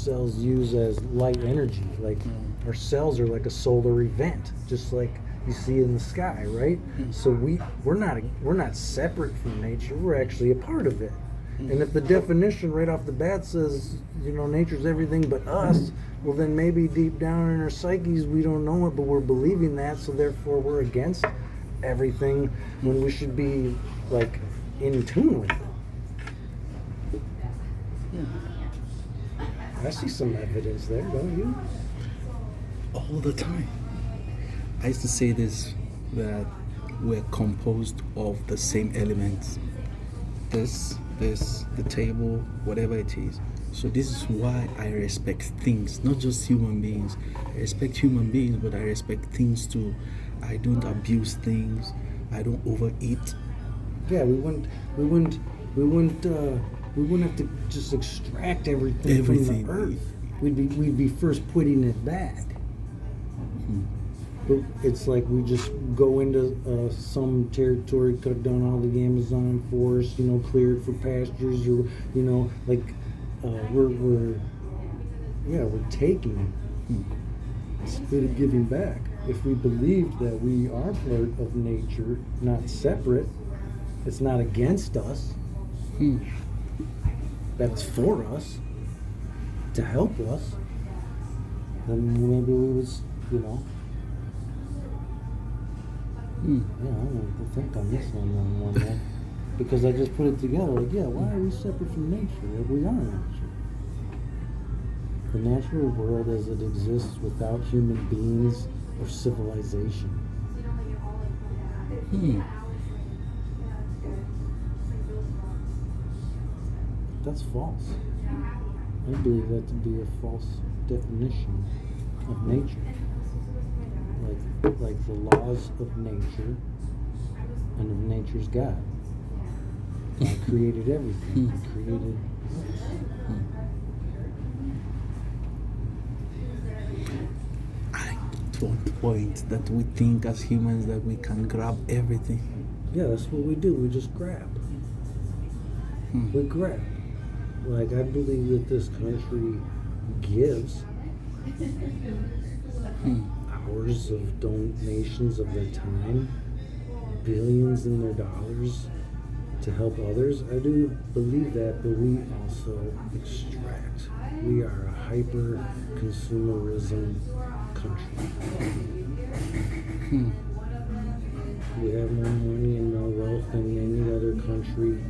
cells use as light energy. Like our cells are like a solar event, just like you see in the sky, right? So we're not separate from nature. We're actually a part of it. And if the definition right off the bat says, nature's everything but us, well then maybe deep down in our psyches we don't know it, but we're believing that, so therefore we're against everything when we should be like in tune with it. I see some evidence there, don't you? All the time. I used to say this, that we're composed of the same elements. This, the table, whatever it is. So this is why I respect things, not just human beings. I respect human beings, but I respect things too. I don't abuse things. I don't overeat. Yeah, we wouldn't have to just extract everything from the earth. We'd be first putting it back. But it's like we just go into some territory, cut down all the Amazon forest, clear it for pastures, or we're taking instead of giving back. If we believed that we are part of nature, not separate, it's not against us, that it's for us, to help us, then maybe we was, Yeah, I want to think on this one day. Because I just put it together, why are we separate from nature? We are nature. The natural world as it exists without human beings or civilization. That's false. I believe that to be a false definition of nature. Like the laws of nature and of nature's God. God created everything. He created I don't point that we think as humans that we can grab everything. Yeah, that's what we do. We just grab. We grab. Like, I believe that this country gives hours of donations of their time, billions in their dollars to help others. I do believe that, but we also extract. We are a hyper-consumerism country. We have more money and more wealth than any other country,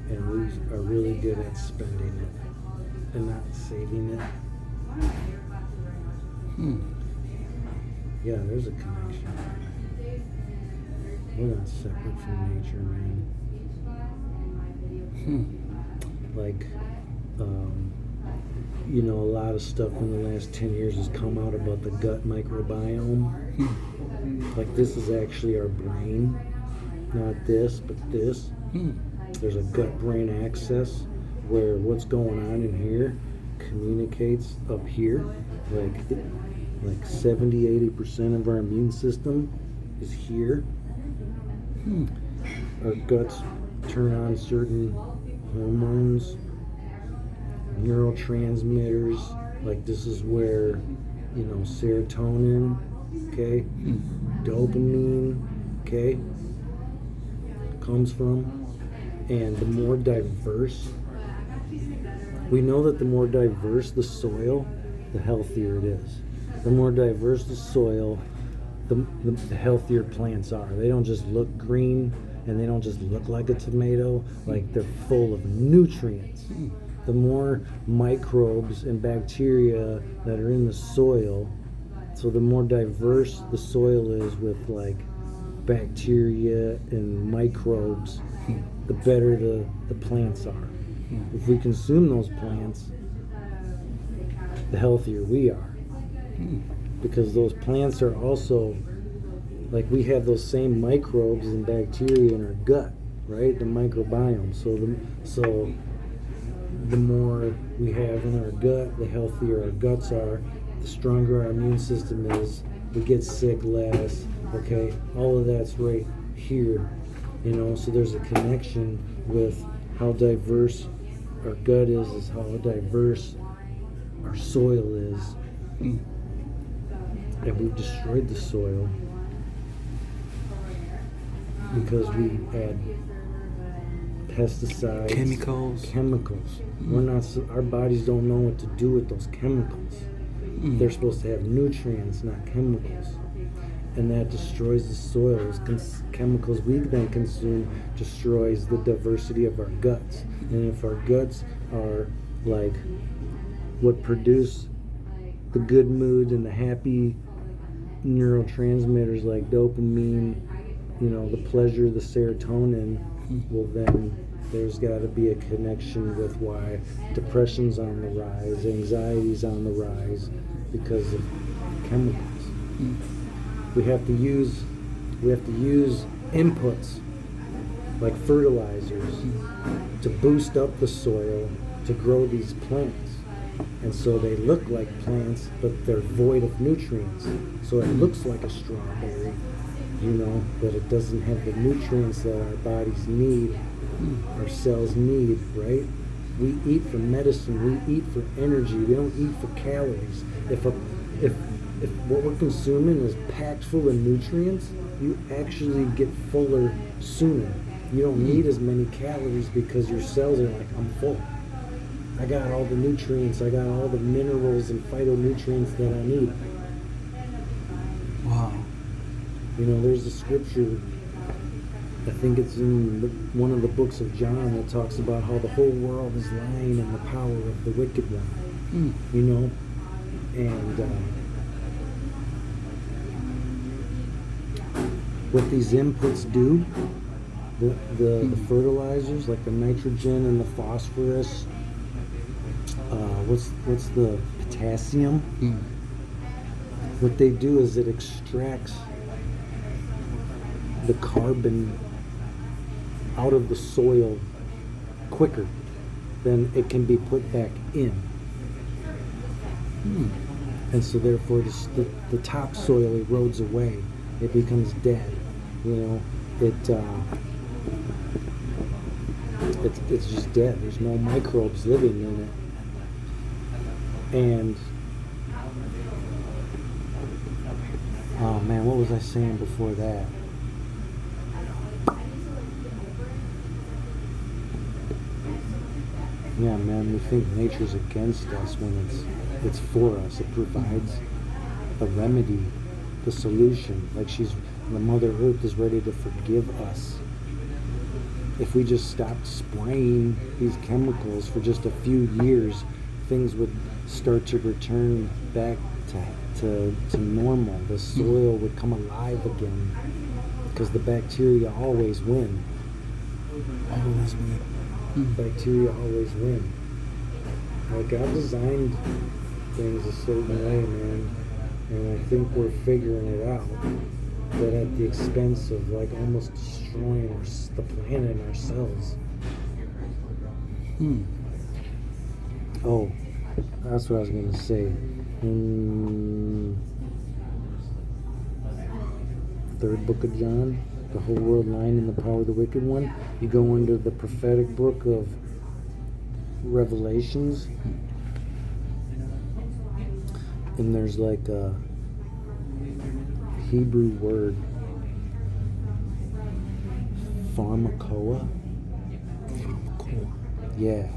and we are really good at spending it and not saving it. Yeah, there's a connection. We're not separate from nature, man. Like, a lot of stuff in the last 10 years has come out about the gut microbiome. Like, this is actually our brain. Not this, but this. There's a gut-brain axis where what's going on in here communicates up here. Like 70-80% of our immune system is here. Our guts turn on certain hormones, neurotransmitters. Like, this is where, serotonin, okay, dopamine, okay, comes from. And the more diverse, we know that the more diverse the soil, the healthier it is. The more diverse the soil, the healthier plants are. They don't just look green and they don't just look like a tomato, like they're full of nutrients. The more microbes and bacteria that are in the soil, so the more diverse the soil is with like bacteria and microbes, the better the plants are. If we consume those plants, the healthier we are. Because those plants are also, like, we have those same microbes and bacteria in our gut, right? The microbiome. So the more we have in our gut, the healthier our guts are, the stronger our immune system is, we get sick less, okay? All of that's right here, so there's a connection with how diverse our gut is how diverse our soil is. Mm. And we've destroyed the soil because we add pesticides, Chemicals. We're not. Our bodies don't know what to do with those chemicals. They're supposed to have nutrients, not chemicals, and that destroys the soil. Chemicals we then consume destroys the diversity of our guts, and if our guts are like what produce the good mood and the happy neurotransmitters like dopamine, the pleasure, the serotonin, well then there's got to be a connection with why depression's on the rise, anxiety's on the rise, because of chemicals. We have to use inputs like fertilizers to boost up the soil to grow these plants. And so they look like plants, but they're void of nutrients. So it looks like a strawberry, but it doesn't have the nutrients that our bodies need, our cells need, right? We eat for medicine, we eat for energy, we don't eat for calories. If what we're consuming is packed full of nutrients, you actually get fuller sooner. You don't need as many calories because your cells are like, I'm full. I got all the nutrients, I got all the minerals and phytonutrients that I need. Wow. There's a scripture, I think it's in one of the books of John, that talks about how the whole world is lying in the power of the wicked one. And what these inputs do, the fertilizers like the nitrogen and the phosphorus, what's the potassium? What they do is it extracts the carbon out of the soil quicker than it can be put back in. And so therefore the topsoil erodes away. It becomes dead. It's just dead. There's no microbes living in it. And oh man, what was I saying before that? Yeah, man, we think nature's against us when it's for us. It provides the remedy, the solution. Like the Mother Earth is ready to forgive us. If we just stopped spraying these chemicals for just a few years, things would start to return back to normal. The soil would come alive again because the bacteria always win. Always win. Bacteria always win. Like, God designed things a certain way, man, and I think we're figuring it out, but at the expense of like almost destroying the planet and ourselves. Oh, that's what I was going to say. In third book of John, the whole world lying in the power of the wicked one, you go into the prophetic book of Revelations, and there's like a Hebrew word, pharmakoa. Yeah.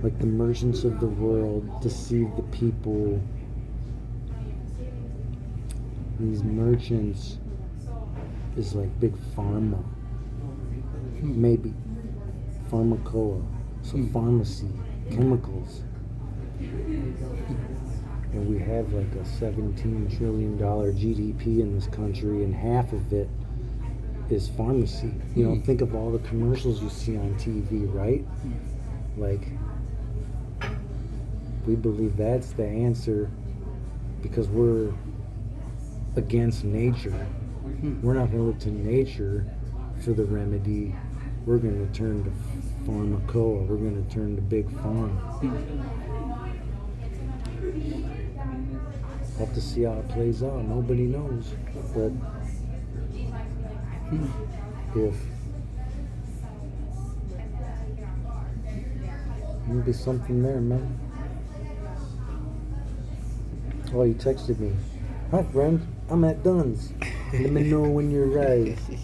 Like the merchants of the world deceive the people. These merchants is like big pharma. Maybe. Pharmacoa. So pharmacy. Chemicals. And we have like a $17 trillion GDP in this country, and half of it is pharmacy. Think of all the commercials you see on TV, right? Like, we believe that's the answer because we're against nature. We're not going to look to nature for the remedy. We're going to turn to pharmacoa. We're going to turn to big pharma. We'll have to see how it plays out. Nobody knows. But if Maybe something there, man. Oh, you texted me. Hi, friend. I'm at Dunn's. Let me know when you arrive.